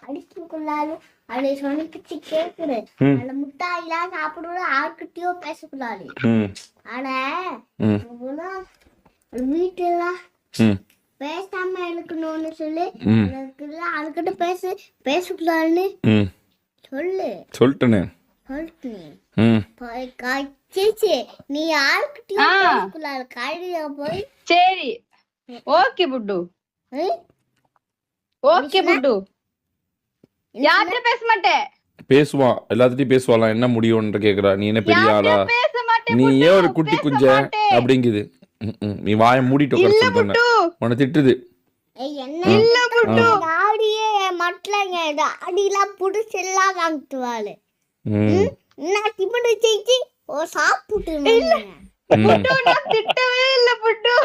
அடிக்கக்கூடாது அதை சொன்னிச்சு கேக்குது அந்த முட்டாயெல்லாம் சாப்பிடுவது யாருக்கிட்டயோ பேசக்கூடாது ஆனா வீட்டுலாம் பேசாம இருக்கணும்னு சொல்லி அதுக்கிட்ட பேசக்கூடாதுன்னு சொல்லிட்டேன் நீ யாருக்கிட்டயும் பேசக்கூடாது கழுவியா போய் சரி ஓகே புட்டு ஓகே புட்டு யார்கிட்ட பேச மாட்டேன் பேசுவான் எல்லாத்திட்டையும் பேசுவாளாம் என்ன முடியும்ன்ற கேக்குறா நீ என்ன பெரிய ஆளா நீ ஏன் ஒரு குட்டி குஞ்ச அப்படிங்குது நீ வாயை மூடிட்டு உட்கார சொல்லிட்டேன் உன்னை திட்டுது அடியெல்லாம் புடிச்செல்லாம் வாங்கிட்டுவாள் சாப்பிட்டு திட்டவே இல்ல புட்டு